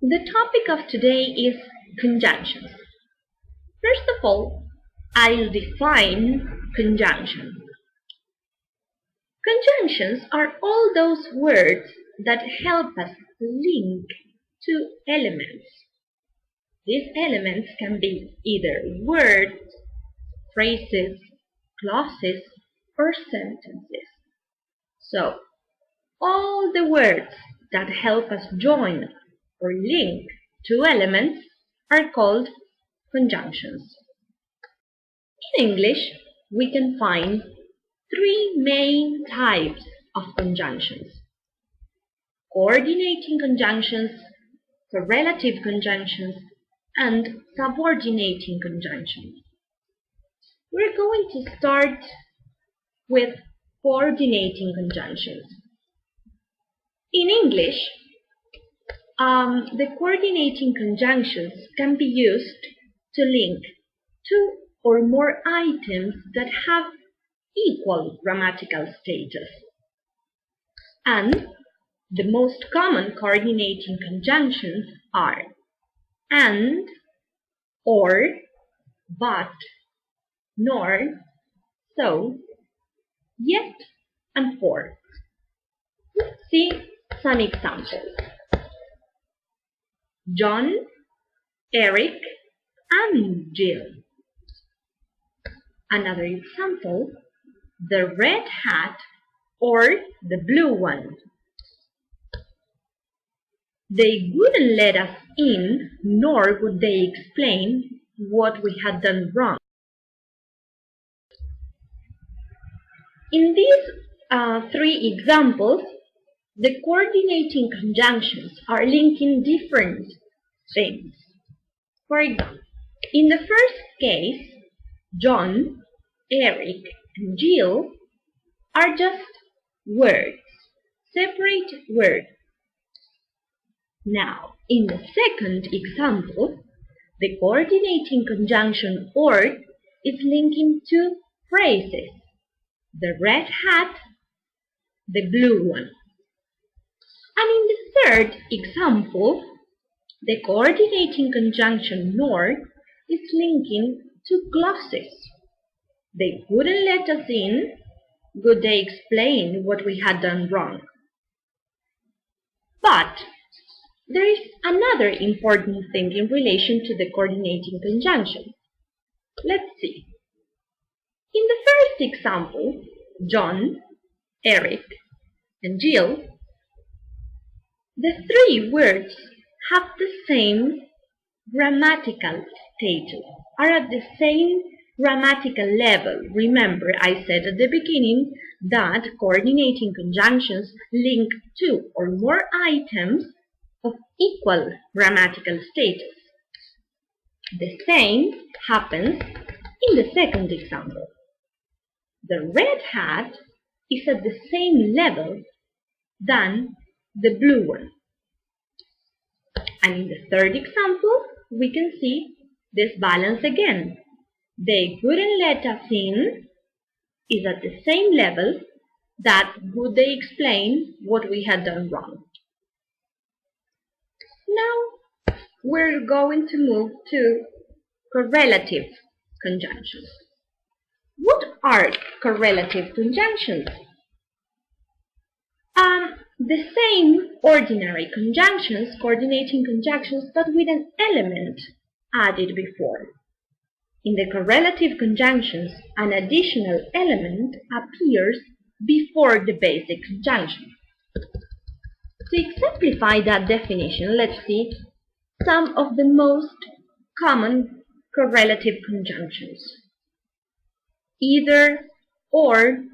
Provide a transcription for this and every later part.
The topic of today is conjunctions. First of all, I'll define conjunction. Conjunctions are all those words that help us link two elements. These elements can be either words, phrases, clauses, or sentences. So, all the words that help us join or link two elements are called conjunctions. In English, we can find three main types of conjunctions: coordinating conjunctions, correlative conjunctions, and subordinating conjunctions. We're going to start with coordinating conjunctions. In English, the coordinating conjunctions can be used to link two or more items that have equal grammatical status. And the most common coordinating conjunctions are and, or, but, nor, so, yet, and for. Let's see some examples. John, Eric, and Jill. Another example, the red hat or the blue one. They wouldn't let us in, nor would they explain what we had done wrong. In these three examples, the coordinating conjunctions are linking different things. For example, in the first case, John, Eric, and Jill are just words, separate words. Now, in the second example, the coordinating conjunction or is linking two phrases: the red hat, the blue one. And in the third example, the coordinating conjunction nor is linking two clauses. They wouldn't let us in, would they explain what we had done wrong. But there is another important thing in relation to the coordinating conjunction. Let's see. In the first example, John, Eric, and Jill, the three words have the same grammatical status, are at the same grammatical level. Remember, I said at the beginning that coordinating conjunctions link two or more items of equal grammatical status. The same happens in the second example. The red hat is at the same level than the blue one. And in the third example, we can see this balance again. They wouldn't let us in is at the same level that would they explain what we had done wrong. Now we're going to move to correlative conjunctions. What are correlative conjunctions? The same ordinary conjunctions, coordinating conjunctions, but with an element added before. In the correlative conjunctions, an additional element appears before the basic conjunction. To exemplify that definition, let's see some of the most common correlative conjunctions. Either, or,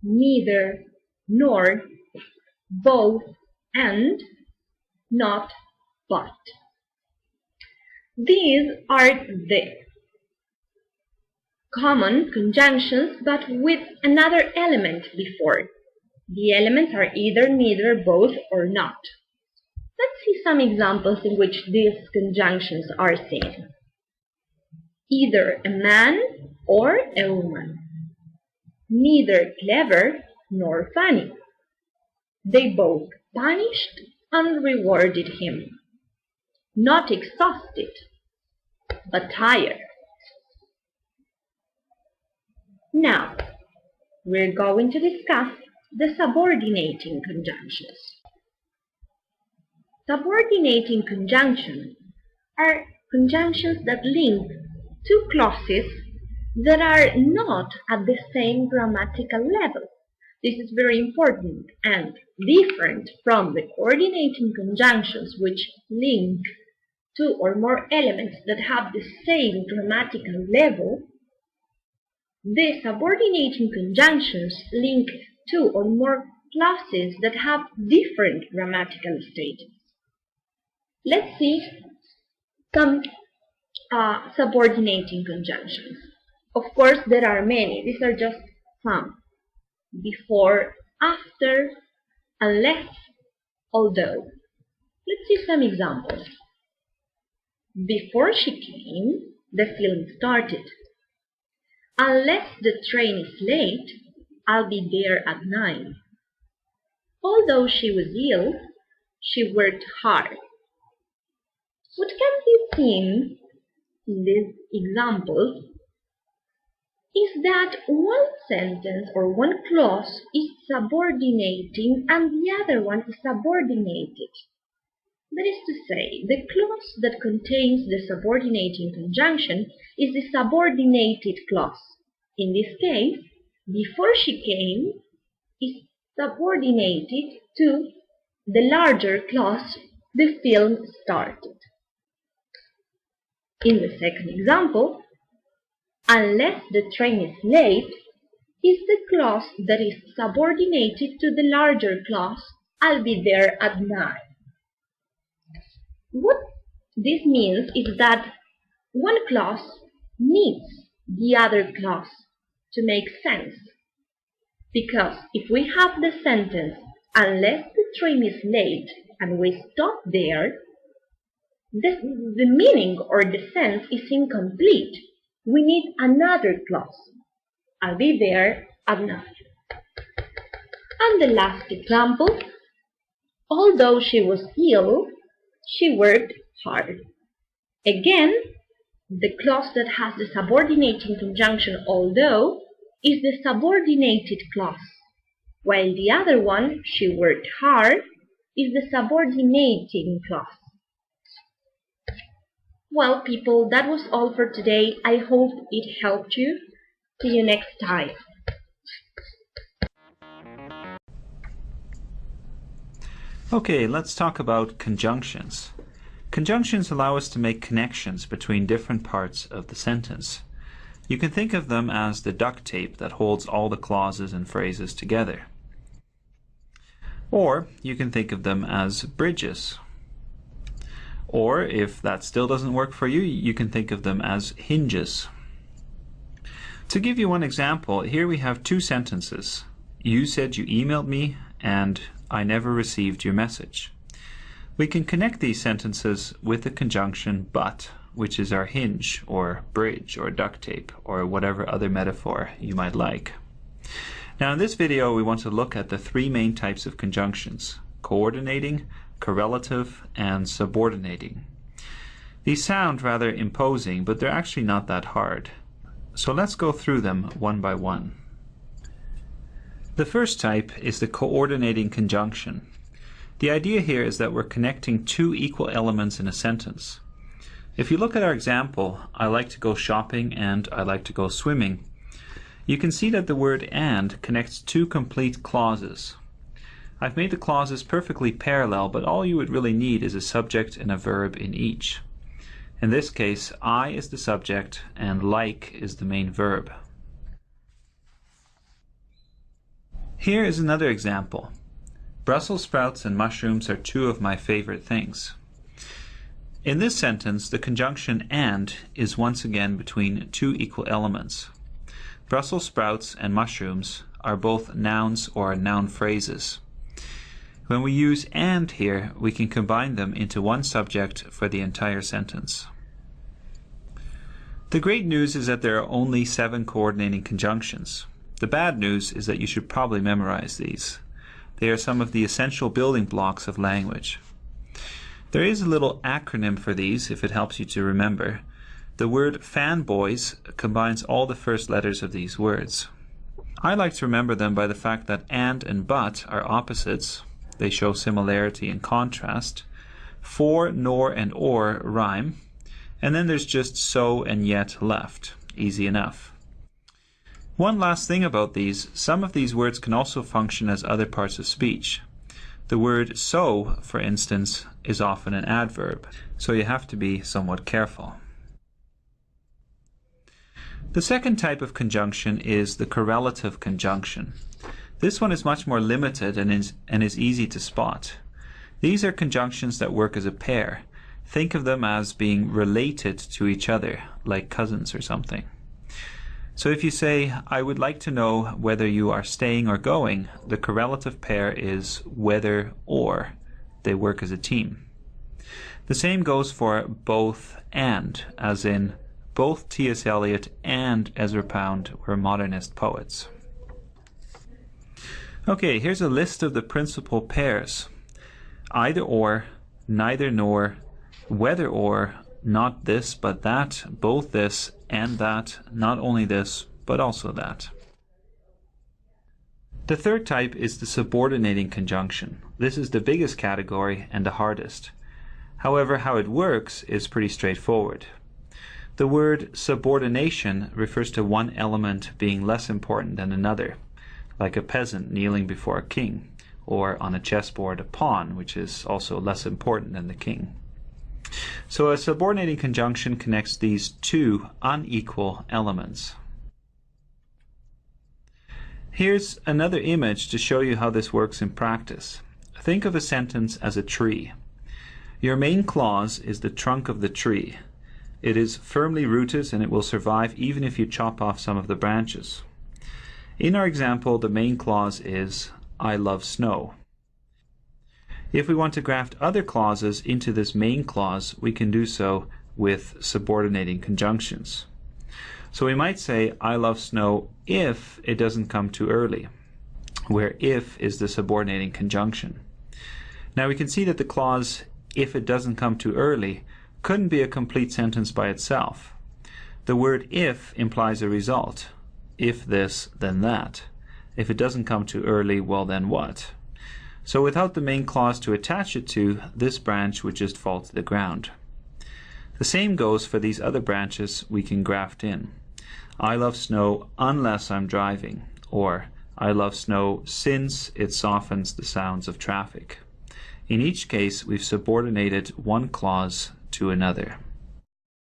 neither, nor, both, and, not, but. These are the common conjunctions, but with another element before. The elements are either, neither, both, or not. Let's see some examples in which these conjunctions are seen. Either a man or a woman. Neither clever nor funny. They both punished and rewarded him. not exhausted, but tired. Now, we're going to discuss the subordinating conjunctions. Subordinating conjunctions are conjunctions that link two clauses that are not at the same grammatical level. This is very important and different from the coordinating conjunctions which link two or more elements that have the same grammatical level. The subordinating conjunctions link two or more clauses that have different grammatical status. Let's see some subordinating conjunctions. Of course, there are many. These are just some. Before, after, unless, although. Let's see some examples. Before she came, the film started. Unless the train is late, I'll be there at 9. Although she was ill, she worked hard. What can be seen in these examples is that one sentence or one clause is subordinating and the other one is subordinated. That is to say, the clause that contains the subordinating conjunction is the subordinated clause. In this case, before she came is subordinated to the larger clause, the film started. In the second example, unless the train is late is the clause that is subordinated to the larger clause, I'll be there at 9. What this means is that one clause needs the other clause to make sense. Because if we have the sentence, unless the train is late and we stop there, the meaning or the sense is incomplete. We need another clause. I'll be there at 9. And the last example, although she was ill, she worked hard. Again, the clause that has the subordinating conjunction although is the subordinated clause, while the other one, she worked hard, is the subordinating clause. Well, people, that was all for today. I hope it helped you. See you next time. Okay, let's talk about conjunctions. Conjunctions allow us to make connections between different parts of the sentence. You can think of them as the duct tape that holds all the clauses and phrases together. Or you can think of them as bridges. Or if that still doesn't work for you, you can think of them as hinges. To give you one example, here we have two sentences. You said you emailed me, and I never received your message. We can connect these sentences with the conjunction but, which is our hinge, or bridge, or duct tape, or whatever other metaphor you might like. Now in this video we want to look at the three main types of conjunctions: coordinating, correlative, and subordinating. These sound rather imposing, but they're actually not that hard. So let's go through them one by one. The first type is the coordinating conjunction. The idea here is that we're connecting two equal elements in a sentence. If you look at our example, I like to go shopping and I like to go swimming, you can see that the word and connects two complete clauses. I've made the clauses perfectly parallel, but all you would really need is a subject and a verb in each. In this case, I is the subject and like is the main verb. Here is another example. Brussels sprouts and mushrooms are two of my favorite things. In this sentence, the conjunction and is once again between two equal elements. Brussels sprouts and mushrooms are both nouns or noun phrases. When we use and here, we can combine them into one subject for the entire sentence. The great news is that there are only 7 coordinating conjunctions. The bad news is that you should probably memorize these. They are some of the essential building blocks of language. There is a little acronym for these if it helps you to remember. The word fanboys combines all the first letters of these words. I like to remember them by the fact that and but are opposites. They show similarity and contrast. For, nor, and or rhyme. And then there's just so and yet left. Easy enough. One last thing about these, some of these words can also function as other parts of speech. The word so, for instance, is often an adverb, so you have to be somewhat careful. The second type of conjunction is the correlative conjunction. This one is much more limited and is easy to spot. These are conjunctions that work as a pair. Think of them as being related to each other, like cousins or something. So if you say, I would like to know whether you are staying or going, the correlative pair is whether or. They work as a team. The same goes for both and, as in both T.S. Eliot and Ezra Pound were modernist poets. Okay, here's a list of the principal pairs. Either or, neither nor, whether or, not this but that, both this and that, not only this but also that. The third type is the subordinating conjunction. This is the biggest category and the hardest. However, how it works is pretty straightforward. The word subordination refers to one element being less important than another, like a peasant kneeling before a king, or on a chessboard a pawn, which is also less important than the king. So a subordinating conjunction connects these two unequal elements. Here's another image to show you how this works in practice. Think of a sentence as a tree. Your main clause is the trunk of the tree. It is firmly rooted and it will survive even if you chop off some of the branches. In our example, the main clause is, I love snow. If we want to graft other clauses into this main clause, we can do so with subordinating conjunctions. So we might say, I love snow if it doesn't come too early, where if is the subordinating conjunction. Now we can see that the clause, if it doesn't come too early, couldn't be a complete sentence by itself. The word if implies a result. If this, then that. If it doesn't come too early, well then what? So without the main clause to attach it to, this branch would just fall to the ground. The same goes for these other branches we can graft in. I love snow unless I'm driving, or I love snow since it softens the sounds of traffic. In each case, we've subordinated one clause to another.